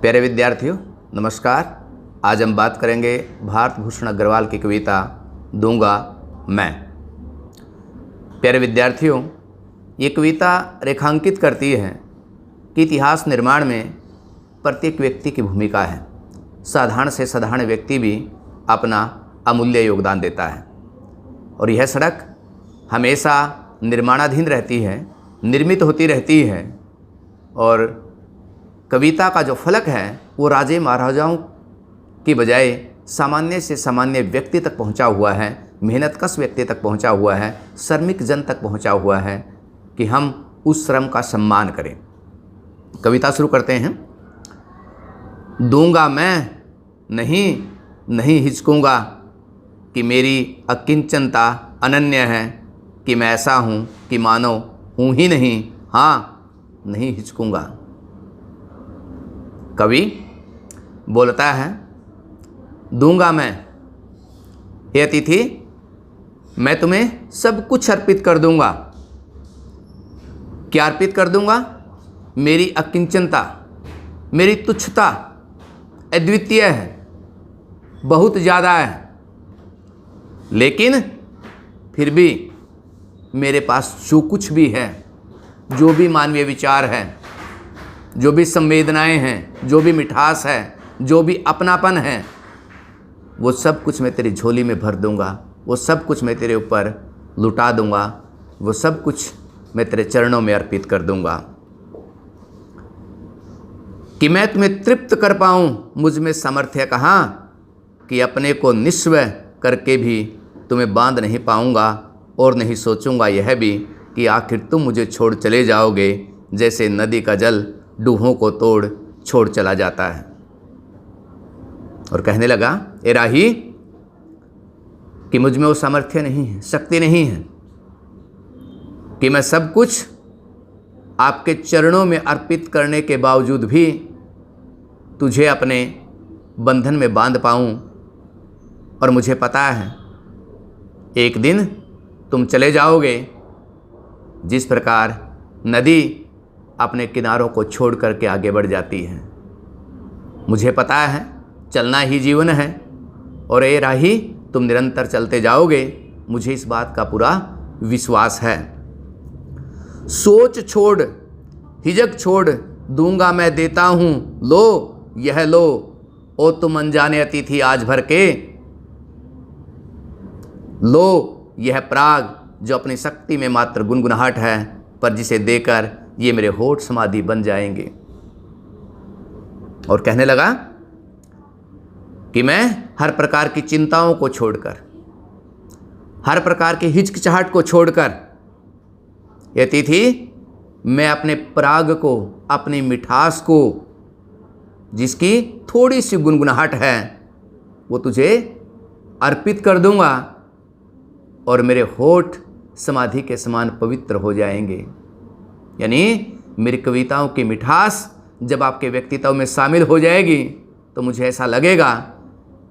प्यारे विद्यार्थियों नमस्कार। आज हम बात करेंगे भारत भूषण अग्रवाल की कविता दूंगा मैं। प्यारे विद्यार्थियों, ये कविता रेखांकित करती है कि इतिहास निर्माण में प्रत्येक व्यक्ति की भूमिका है। साधारण से साधारण व्यक्ति भी अपना अमूल्य योगदान देता है और यह सड़क हमेशा निर्माणाधीन रहती है, निर्मित होती रहती है। और कविता का जो फलक है वो राजे महाराजाओं की बजाय सामान्य से सामान्य व्यक्ति तक पहुंचा हुआ है, मेहनतकश व्यक्ति तक पहुंचा हुआ है, श्रमिक जन तक पहुंचा हुआ है कि हम उस श्रम का सम्मान करें। कविता शुरू करते हैं। दूंगा मैं नहीं हिचकूंगा कि मेरी अकिंचनता अनन्य है, कि मैं ऐसा हूँ कि मानो हूँ ही नहीं, हाँ नहीं हिचकूंगा। कवि बोलता है, दूंगा मैं, हे अतिथि मैं तुम्हें सब कुछ अर्पित कर दूंगा। क्या अर्पित कर दूंगा? मेरी अकिंचनता, मेरी तुच्छता अद्वितीय है, बहुत ज़्यादा है, लेकिन फिर भी मेरे पास जो कुछ भी है, जो भी मानवीय विचार है, जो भी संवेदनाएं हैं, जो भी मिठास है, जो भी अपनापन है, वो सब कुछ मैं तेरी झोली में भर दूंगा, वो सब कुछ मैं तेरे ऊपर लुटा दूंगा, वो सब कुछ मैं तेरे चरणों में अर्पित कर दूंगा। कि मैं तुम्हें तृप्त कर पाऊं, मुझ में सामर्थ्य कहाँ, कि अपने को निस्व करके भी तुम्हें बांध नहीं पाऊंगा, और नहीं सोचूंगा यह भी कि आखिर तुम मुझे छोड़ चले जाओगे, जैसे नदी का जल डूहों को तोड़ छोड़ चला जाता है। और कहने लगा, ए राही, कि मुझ में वो सामर्थ्य नहीं है, शक्ति नहीं है कि मैं सब कुछ आपके चरणों में अर्पित करने के बावजूद भी तुझे अपने बंधन में बांध पाऊं। और मुझे पता है एक दिन तुम चले जाओगे, जिस प्रकार नदी अपने किनारों को छोड़ करके आगे बढ़ जाती है। मुझे पता है चलना ही जीवन है, और ए राही तुम निरंतर चलते जाओगे, मुझे इस बात का पूरा विश्वास है। सोच छोड़, हिजक छोड़, दूंगा मैं देता हूँ, लो यह लो, ओ तुम अनजाने अतिथि आज भर के, लो यह प्राग जो अपनी शक्ति में मात्र गुनगुनाहट है, पर जिसे देकर ये मेरे होठ समाधि बन जाएंगे। और कहने लगा कि मैं हर प्रकार की चिंताओं को छोड़कर, हर प्रकार की हिचकिचाहट को छोड़कर, ये अतिथि मैं अपने प्राग को, अपनी मिठास को, जिसकी थोड़ी सी गुनगुनाहट है, वो तुझे अर्पित कर दूंगा, और मेरे होठ समाधि के समान पवित्र हो जाएंगे। यानी मेरी कविताओं की मिठास जब आपके व्यक्तित्व में शामिल हो जाएगी तो मुझे ऐसा लगेगा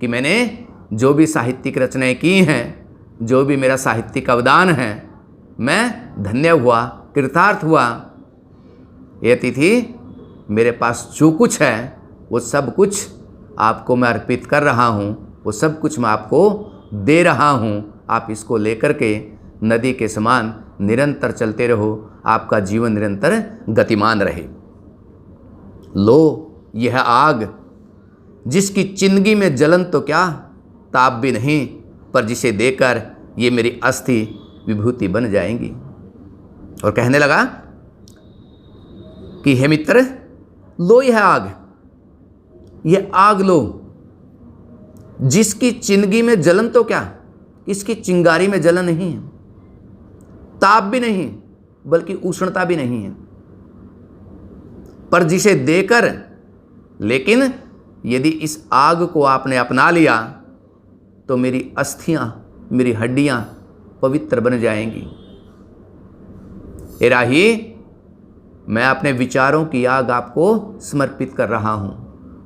कि मैंने जो भी साहित्यिक रचनाएं की हैं, जो भी मेरा साहित्यिक अवदान है, मैं धन्य हुआ, कृतार्थ हुआ। ये अतिथि मेरे पास जो कुछ है वो सब कुछ आपको मैं अर्पित कर रहा हूँ, वो सब कुछ मैं आपको दे रहा हूँ। आप इसको लेकर के नदी के समान निरंतर चलते रहो, आपका जीवन निरंतर गतिमान रहे। लो यह आग जिसकी चिंदगी में जलन तो क्या, ताप भी नहीं, पर जिसे देकर ये मेरी अस्थि विभूति बन जाएंगी। और कहने लगा कि हे मित्र, लो यह आग लो, जिसकी चिंदगी में जलन तो क्या, इसकी चिंगारी में जलन नहीं है, ताप भी नहीं, बल्कि उष्णता भी नहीं है, पर जिसे देकर, लेकिन यदि इस आग को आपने अपना लिया तो मेरी अस्थियां, मेरी हड्डियां पवित्र बन जाएंगी। ए राही, मैं अपने विचारों की आग आपको समर्पित कर रहा हूं,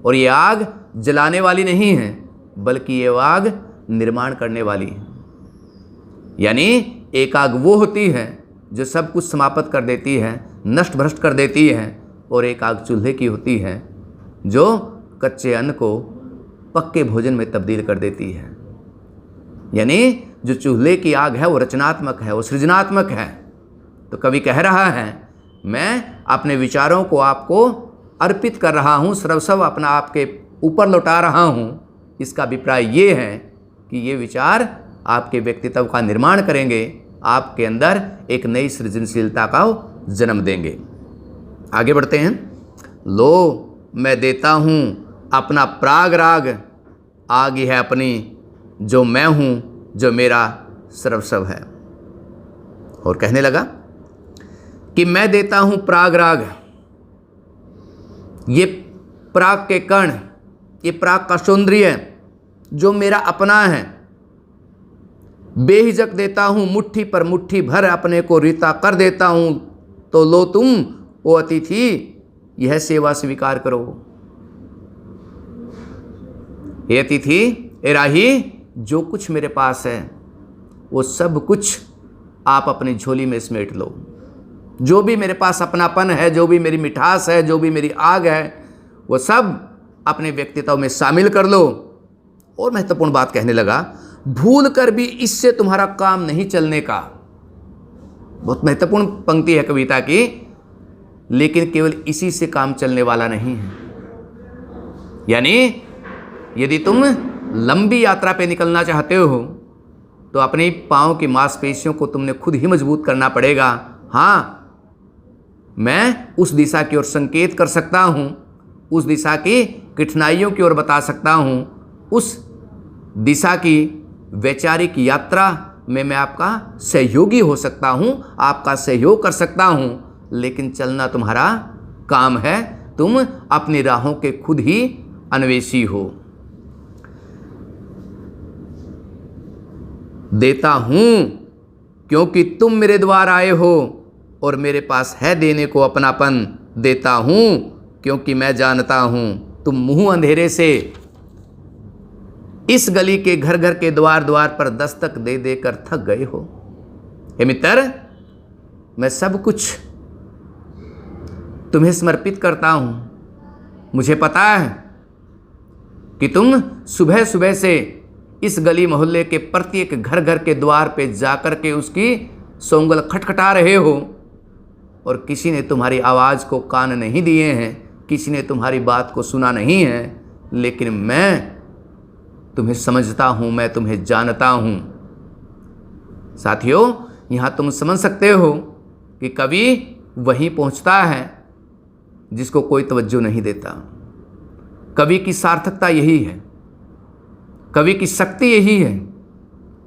और ये आग जलाने वाली नहीं है, बल्कि ये आग निर्माण करने वाली है। यानी एक आग वो होती है जो सब कुछ समाप्त कर देती है, नष्ट भ्रष्ट कर देती है, और एक आग चूल्हे की होती है जो कच्चे अन्न को पक्के भोजन में तब्दील कर देती है। यानी जो चूल्हे की आग है वो रचनात्मक है, वो सृजनात्मक है। तो कवि कह रहा है मैं अपने विचारों को आपको अर्पित कर रहा हूँ, सर्वस्व अपना आपके ऊपर लौटा रहा हूँ। इसका अभिप्राय ये है कि ये विचार आपके व्यक्तित्व का निर्माण करेंगे, आपके अंदर एक नई सृजनशीलता का जन्म देंगे। आगे बढ़ते हैं। लो मैं देता हूँ अपना प्राग राग, आग है अपनी जो मैं हूँ, जो मेरा सर्वस्व है। और कहने लगा कि मैं देता हूँ प्राग राग, ये प्राग के कण, ये प्राग का सौंदर्य जो मेरा अपना है, बेहिजक देता हूँ, मुट्ठी पर मुट्ठी भर अपने को रीता कर देता हूँ। तो लो तुम ओ अतिथि यह सेवा स्वीकार करो। हे अतिथि, ए राही, जो कुछ मेरे पास है वो सब कुछ आप अपनी झोली में समेट लो। जो भी मेरे पास अपनापन है, जो भी मेरी मिठास है, जो भी मेरी आग है, वो सब अपने व्यक्तित्व में शामिल कर लो। और महत्वपूर्ण बात कहने लगा, भूल कर भी इससे तुम्हारा काम नहीं चलने का। बहुत महत्वपूर्ण पंक्ति है कविता की, लेकिन केवल इसी से काम चलने वाला नहीं है। यानी यदि तुम लंबी यात्रा पे निकलना चाहते हो तो अपने पाँव की मांसपेशियों को तुमने खुद ही मजबूत करना पड़ेगा। हाँ, मैं उस दिशा की ओर संकेत कर सकता हूँ, उस दिशा की कठिनाइयों की ओर बता सकता हूँ, उस दिशा की वैचारिक यात्रा में मैं आपका सहयोगी हो सकता हूँ, आपका सहयोग कर सकता हूँ, लेकिन चलना तुम्हारा काम है। तुम अपनी राहों के खुद ही अन्वेषी हो। देता हूँ क्योंकि तुम मेरे द्वार आए हो और मेरे पास है देने को अपनापन। देता हूँ क्योंकि मैं जानता हूँ तुम मुंह अंधेरे से इस गली के घर घर के द्वार द्वार पर दस्तक दे देकर थक गए हो। हे मित्र, मैं सब कुछ तुम्हें समर्पित करता हूँ। मुझे पता है कि तुम सुबह सुबह से इस गली मोहल्ले के प्रत्येक घर घर के द्वार पे जाकर के उसकी सोंगल खटखटा रहे हो और किसी ने तुम्हारी आवाज़ को कान नहीं दिए हैं, किसी ने तुम्हारी बात को सुना नहीं है, लेकिन मैं तुम्हें समझता हूँ, मैं तुम्हें जानता हूँ। साथियों, यहाँ तुम समझ सकते हो कि कवि वहीं पहुँचता है जिसको कोई तवज्जो नहीं देता। कवि की सार्थकता यही है, कवि की शक्ति यही है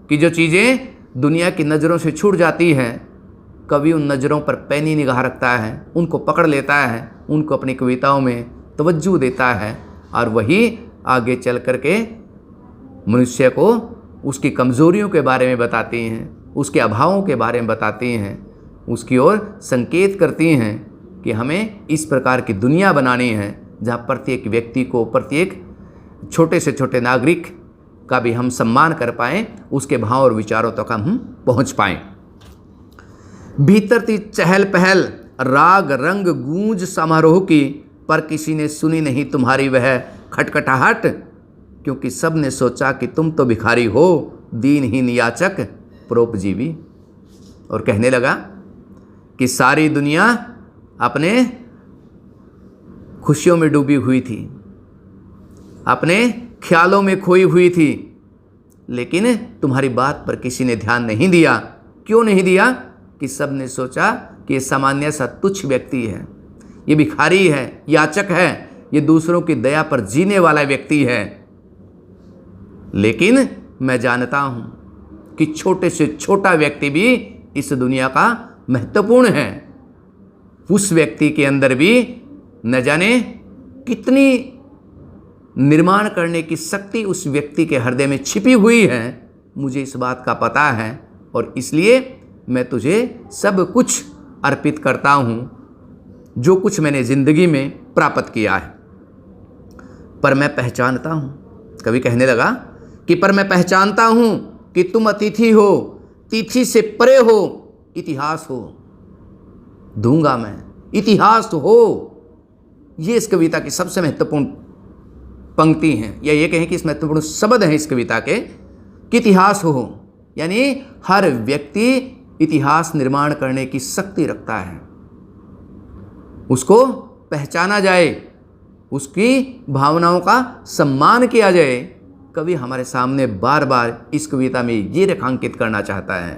कि जो चीज़ें दुनिया की नज़रों से छूट जाती हैं, कवि उन नज़रों पर पैनी निगाह रखता है, उनको पकड़ लेता है, उनको अपनी कविताओं में तवज्जो देता है और वही आगे चल कर के मनुष्य को उसकी कमज़ोरियों के बारे में बताती हैं, उसके अभावों के बारे में बताती हैं, उसकी ओर संकेत करती हैं कि हमें इस प्रकार की दुनिया बनानी है जहाँ प्रत्येक व्यक्ति को, प्रत्येक छोटे से छोटे नागरिक का भी हम सम्मान कर पाएँ, उसके भाव और विचारों तक हम पहुँच पाएँ। भीतर थी चहल पहल, राग रंग गूंज समारोह की, पर किसी ने सुनी नहीं तुम्हारी वह खटखटाहट, क्योंकि सब ने सोचा कि तुम तो भिखारी हो, दीनहीन याचक परोपजीवी। और कहने लगा कि सारी दुनिया अपने खुशियों में डूबी हुई थी, अपने ख्यालों में खोई हुई थी, लेकिन तुम्हारी बात पर किसी ने ध्यान नहीं दिया। क्यों नहीं दिया? कि सब ने सोचा कि ये सामान्य सा तुच्छ व्यक्ति है, ये भिखारी है, याचक है, ये दूसरों की दया पर जीने वाला व्यक्ति है। लेकिन मैं जानता हूँ कि छोटे से छोटा व्यक्ति भी इस दुनिया का महत्वपूर्ण है। उस व्यक्ति के अंदर भी न जाने कितनी निर्माण करने की शक्ति उस व्यक्ति के हृदय में छिपी हुई है, मुझे इस बात का पता है, और इसलिए मैं तुझे सब कुछ अर्पित करता हूँ जो कुछ मैंने ज़िंदगी में प्राप्त किया है। पर मैं पहचानता हूँ, कवि कहने लगा कि पर मैं पहचानता हूँ कि तुम अतिथि हो, तिथि से परे हो, इतिहास हो। दूंगा मैं, इतिहास हो। ये इस कविता की सबसे महत्वपूर्ण पंक्ति हैं, या ये कहें कि इस महत्वपूर्ण शब्द हैं इस कविता के, कि इतिहास हो, यानी हर व्यक्ति इतिहास निर्माण करने की शक्ति रखता है, उसको पहचाना जाए, उसकी भावनाओं का सम्मान किया जाए। कवि हमारे सामने बार बार इस कविता में ये रेखांकित करना चाहता है,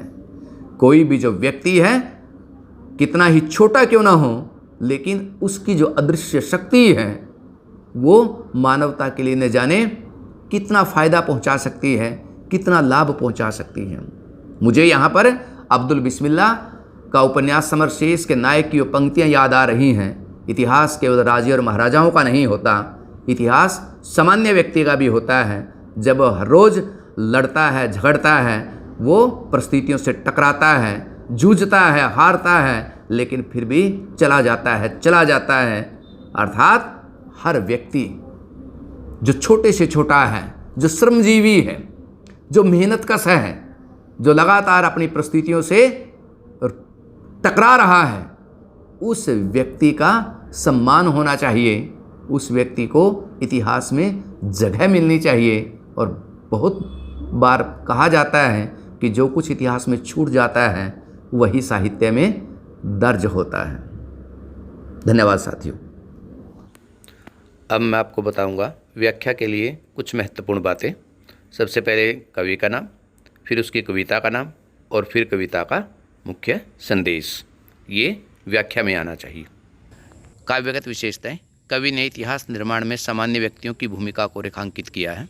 कोई भी जो व्यक्ति है, कितना ही छोटा क्यों ना हो, लेकिन उसकी जो अदृश्य शक्ति है वो मानवता के लिए न जाने कितना फ़ायदा पहुंचा सकती है, कितना लाभ पहुंचा सकती है। मुझे यहाँ पर अब्दुल बिस्मिल्लाह का उपन्यास समरशेष के नायक की वो पंक्तियाँ याद आ रही हैं। इतिहास केवल राजे और महाराजाओं का नहीं होता, इतिहास सामान्य व्यक्ति का भी होता है। जब हर रोज़ लड़ता है, झगड़ता है, वो परिस्थितियों से टकराता है, जूझता है, हारता है, लेकिन फिर भी चला जाता है। अर्थात हर व्यक्ति जो छोटे से छोटा है, जो श्रमजीवी है, जो मेहनतकश है, जो लगातार अपनी परिस्थितियों से टकरा रहा है, उस व्यक्ति का सम्मान होना चाहिए, उस व्यक्ति को इतिहास में जगह मिलनी चाहिए। और बहुत बार कहा जाता है कि जो कुछ इतिहास में छूट जाता है वही साहित्य में दर्ज होता है। धन्यवाद साथियों। अब मैं आपको बताऊंगा व्याख्या के लिए कुछ महत्वपूर्ण बातें। सबसे पहले कवि का नाम, फिर उसकी कविता का नाम, और फिर कविता का मुख्य संदेश, ये व्याख्या में आना चाहिए। काव्यगत विशेषताएं। कवि ने इतिहास निर्माण में सामान्य व्यक्तियों की भूमिका को रेखांकित किया है।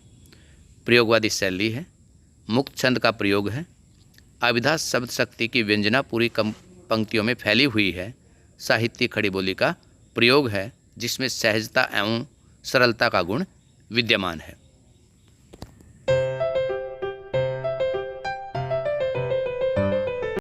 प्रयोगवादी शैली है, मुक्त छंद का प्रयोग है, अभिधा शब्द शक्ति की व्यंजना पूरी पंक्तियों में फैली हुई है, साहित्यिक खड़ी बोली का प्रयोग है जिसमें सहजता एवं सरलता का गुण विद्यमान है।